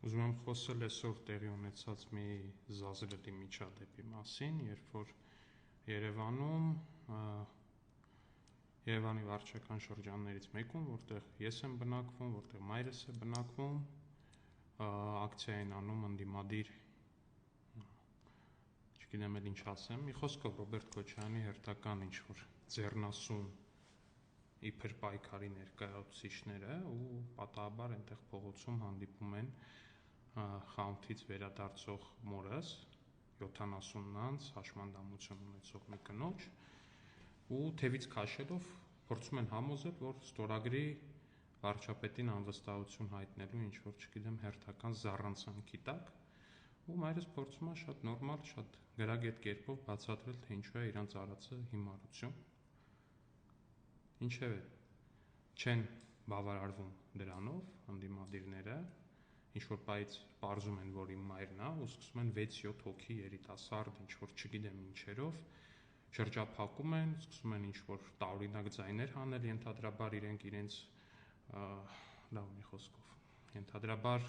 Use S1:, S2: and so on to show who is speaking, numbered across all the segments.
S1: Ուզում եմ խոսել այսօր տեղի ունեցած մի զազրելի միջադեպի մասին, երբ որ Երևանի վարչական շրջաններից մեկում, որտեղ ես եմ բնակվում, որտեղ մայրս է բնակվում, ակցիա են անում ընդդիմադիր, չգիտեմ էլ ինչ ասեմ, մի խոսքով Ռոբերտ Քոչարյանի հերթական ինչ-որ ձեռնասուն իբր պայքարի ներկայացուցիչները ու պատահաբար այնտեղ փողոցում հանդիպում են խանութից վերադարձող մորս 70 անց հաշմանդամություն ունեցող մի կնոջ ու թևից քաշելով փորձում են համոզել, որ ստորագրի վարչապետին անվստահություն հայտնելու ինչ-որ, չգիտեմ, հերթական զառանցանքի տակ ու մայրս փորձում է շատ նորմալ, շատ գրագետ կերպով բացատրել, թե ինչու է իրանց արածը հիմարություն։ Ինչևէ, չեն բավարարվում դրանով ընդդիմադիրները, ինչ-որ պայից պարզում են, որ իմ մայրն է ու սկսում են 6-7 հոգի երիտասարդ, ինչ-որ չգիտեմ ինչերով շրջափակում են, սկսում են ինչ-որ տարօրինակ ձայներ հանել, ենթադրաբար իրենց լավ մի խոսքով, ենթադրաբար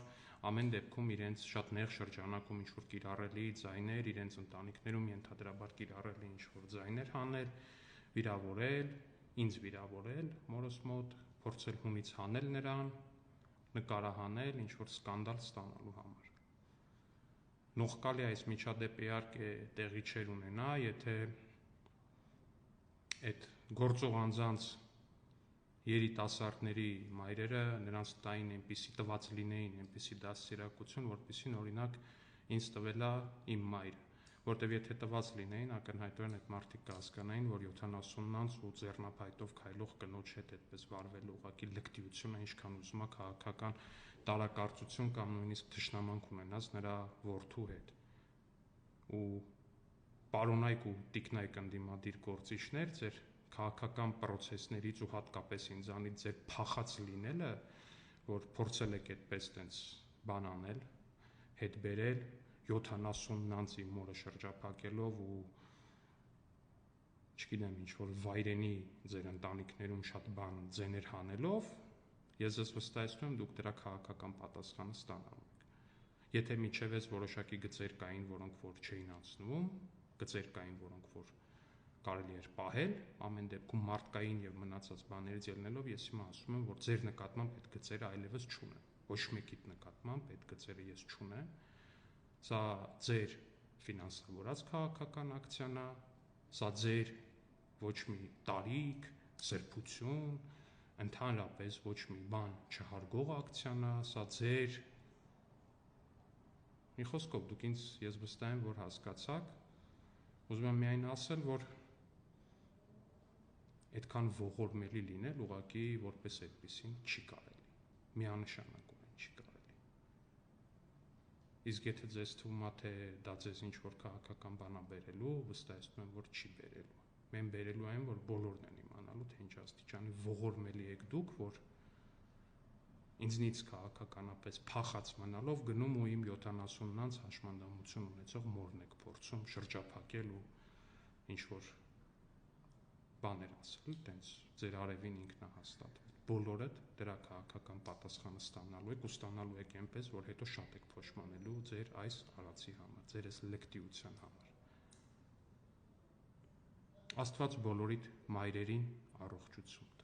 S1: ամեն դեպքում իրենց շատ նեղ շրջանակում ինչ-որ կիրառելի ձայներ, իրենց ընտանիքներում ենթադրաբար կիրառելի ինչ-որ ձայներ հանել, վիրավորել, ինձ վիրավորել, մորս մոտ, փորձել հունից հանել նրան, նկարահանել, ինչ-որ սկանդալ ստանալու համար։ Նողկալի այս միջադեպը իհարկե տեղի չէր ունենա, եթե այդ գործող անձանց երիտասարդների մայրերը նրանց տային այնպիսի տված լինեին, այնպիսի դաստիարակություն, որպեսզի օրինակ ինձ տվել է իմ մայրը, որտեվ եթե տված լինեին, ակնհայտորեն այդ մարդիկ կհասկանային, որ 70 անց ու ձեռնափայտով քայլող կնոջ հետ այդպես վարվելու ուղղակի լկտիությունը ինչքան ուզում է քաղաքական տարակարծություն կամ նույնիսկ թշնամանք ունենաց նրա որդու հետ։ Ու պարոնայք ու տիկնայք ընդդիմադիր գործիչներ, ձեր քաղաքական պրոցեսներից ու հատկապես ինձանից ձեր փախած լինելը, որ փորձել եք այդպես տենց բան անել, հետ բերել 70 անց իմ մորը շրջափակելով ու չգիտեմ ինչ-որ վայրենի ձեր ընտանիքներում շատ բան ձեներ հանելով, ես ձեզ վստահեցնում եմ, դուք դրա քաղաքական պատասխանը ստանալու եք։ Եթե միջև այս որոշակի գծեր կային, որոնք որ չէին անցնում, գծեր կային, որոնք որ կարելի էր պահել, ամեն դեպքում մարդկային եւ մնացած բաներից ելնելով, ես հիմա ասում եմ, որ ձեր նկատմամբ այդ գծերը այլևս չունեն։ Ոչ մեկիդ նկատմամբ այդ գծերը ես չունեմ։ Սա ձեր ֆինանսավորած քաղաքական ակցիան է, սա ձեր ոչ մի տարիք, սրբություն, ընդհանրապես ոչ մի բան չհարգող ակցիան է, սա ձեր մի խոսքով դուք ինձ ես վստահ եմ, որ հասկացաք, ուզում եմ միայն ասել, որ այդքան ողորմելի լինել ուղղակի որպես այդպեսին չի կարելի, միանշանակորեն չի կարելի։ Իսկ եթե ձեզ թվում է, թե դա ձեզ ինչ-որ քաղաքական բան է բերելու, վստահեցնում եմ, որ չի բերելու։ Մեն բերելու այն, որ բոլորն են իմանալու, թե ինչ աստիճանի ողորմելի եք դուք, որ ինձնից քաղաքականապես փախած մնալով գնում ու իմ 70 անց հաշմանդամություն ունեցող մորն եք փորձում շրջափակել ու ինչ-որ բաներ ասել, տենց ձեր արևին ինքնահաստատվել։ Բոլորդ դրա քաղաքական պատասխանը ստանալու եք ու ստանալու եք այնպես, որ հետո շատ եք փոշմանելու ձեր այս արածի համար, ձեր այս լկտիության համար։ Աստված բոլորիդ մայրերին առողջություն։